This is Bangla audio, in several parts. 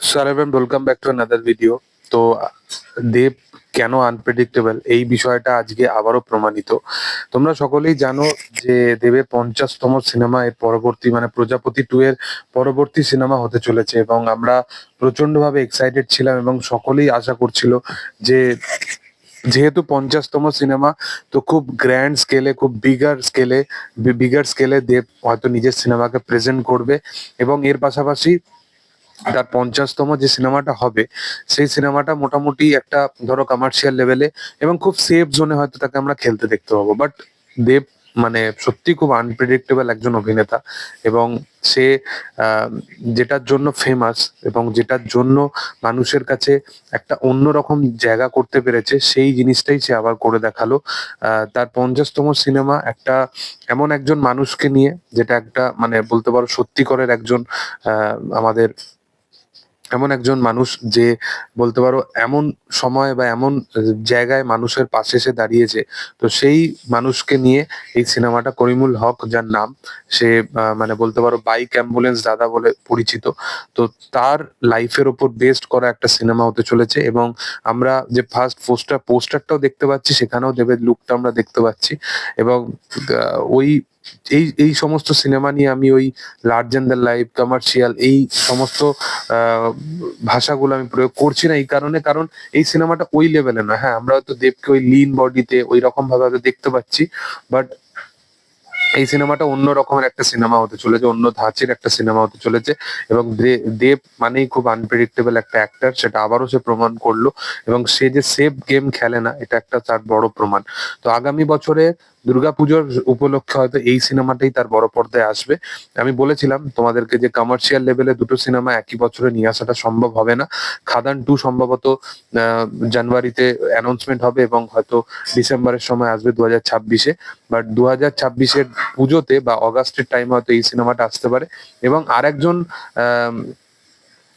So everyone, welcome back to another video. তো দেব কেন আনপ্রেডিক্টেবল এই বিষয়টা আজকে আবারও প্রমাণিত। তোমরা সকলেই জানো যে দেবের 50তম সিনেমা এর পরবর্তী মানে প্রজাপতি 2 এর পরবর্তী সিনেমা হতে চলেছে এবং আমরা প্রচন্ডভাবে এক্সাইটেড ছিলাম এবং সকলেই আশা করছিল যে যেহেতু 50তম সিনেমা, তো খুব গ্র্যান্ড স্কেলে, খুব বিগার স্কেলে দেব হয়তো নিজের সিনেমাকে প্রেজেন্ট করবে এবং এর পাশাপাশি তার 50তম যে সিনেমাটা হবে সেই সিনেমাটা মোটামুটি একটা ধরো কমার্শিয়াল লেভেলে এবং খুব সেফ জোনে হয়তো তাকে আমরা খেলতে দেখতে পাবো। বাট দেব মানে সত্যি খুব আনপ্রেডিক্টেবল একজন অভিনেতা এবং সে আহ, যেটার জন্য ফেমাস এবং যেটার জন্য মানুষের কাছে একটা অন্যরকম জায়গা করতে পেরেছে সেই জিনিসটাই সে আবার করে দেখালো। তার 50তম সিনেমা একটা এমন একজন মানুষকে নিয়ে, যেটা একটা মানে বলতে পারো সত্যিকারের একজন আমাদের এমন একজন মানুষ যে বলতে পারো এমন সময় বা এমন জায়গায় মানুষের পাশে এসে দাঁড়িয়েছে। তো সেই মানুষকে নিয়ে এই সিনেমাটা, করিমুল হক যার নাম, সে মানে বলতে পারো বাইক অ্যাম্বুলেন্স দাদা বলে পরিচিত। তো তার লাইফের ওপর বেসড করা একটা সিনেমা হতে চলেছে এবং আমরা যে ফার্স্ট পোস্টারটাও দেখতে পাচ্ছি, সেখানেও দেবের লুকটা আমরা দেখতে পাচ্ছি এবং ওই এই সমস্ত সিনেমা নিয়ে আমি ওই লার্জ দ্য লাইফ, কমার্শিয়াল, এই সমস্ত আহ, ভাষাগুলো আমি প্রয়োগ করছি না এই কারণে, কারণ এই সিনেমাটা ওই লেভেলে না। হ্যাঁ, আমরা হয়তো দেবকে ওই লিন বডিতে ওই রকম ভাবে হয়তো দেখতে পাচ্ছি, বাট এই সিনেমাটা অন্য রকমের একটা সিনেমা হতে চলেছে, অন্য ধাঁচের একটা সিনেমা হতে চলেছে এবং দেব মানেই খুব আনপ্রেডিক্টেবল একটা অ্যাক্টর, সেটা আবারও সে প্রমাণ করলো এবং সে যে সেফ গেম খেলে না, এটা একটা তার বড় প্রমাণ। তো আগামী বছরে দুর্গাপুজোর উপলক্ষে হয়তো এই সিনেমাটাই তার বড় পর্দায় আসবে। আমি বলেছিলাম তোমাদেরকে যে কমার্শিয়াল লেভেলে দুটো সিনেমা একই বছরে নিয়ে আসাটা সম্ভব হবে না। খাদান 2 সম্ভবত জানুয়ারিতে অ্যানাউন্সমেন্ট হবে এবং হয়তো ডিসেম্বরের সময় আসবে 2026-এ। বাট 2026-এর পুজোতে বা অগাস্টের টাইমে হয়তো এই সিনেমাটা আসতে পারে এবং আরেকজন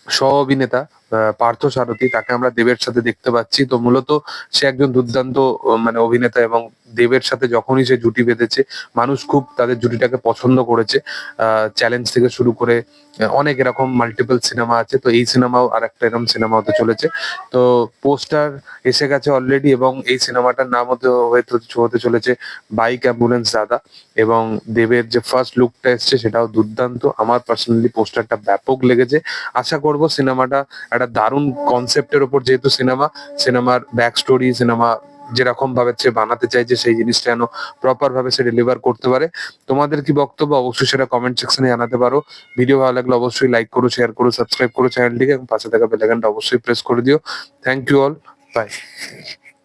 সহ অভিনেতা পার্থ সারথী, তাকে আমরা দেবের সাথে দেখতে পাচ্ছি। তো মূলত সে একজন দুর্দান্ত মানে অভিনেতা এবং দেবের সাথে যখনই সে জুটি বেঁধেছে, মানুষ খুব তাদের জুটিটাকে পছন্দ করেছে। চ্যালেঞ্জ থেকে শুরু করে অনেক এরকম মাল্টিপল সিনেমা আছে, তো এই সিনেমাও আর একটা এরকম সিনেমা হতে চলেছে। তো পোস্টার এসে গেছে অলরেডি এবং এই সিনেমাটার নাম হতে চলেছে বাইক অ্যাম্বুলেন্স দাদা এবং দেবের যে ফার্স্ট লুকটা এসছে সেটাও দুর্দান্ত। আমার পার্সোনালি পোস্টারটা ব্যাপক লেগেছে। আশা করব সিনেমাটা একটা দারুণ কনসেপ্টের ওপর, যেহেতু সিনেমার ব্যাক স্টোরি, সিনেমা যেরকম ভাবে সে বানাতে চাইছে সেই জিনিসটা যেন প্রপার ভাবে সে ডেলিভার করতে পারে। তোমাদের কি বক্তব্য অবশ্যই সেটা কমেন্ট সেকশনে জানাতে পারো। ভিডিও ভালো লাগলে অবশ্যই লাইক করো, শেয়ার করো, সাবস্ক্রাইব করো চ্যানেলটিকে এবং পাশে থাকা বেল আইকনটা অবশ্যই প্রেস করে দিও। Thank you all, by.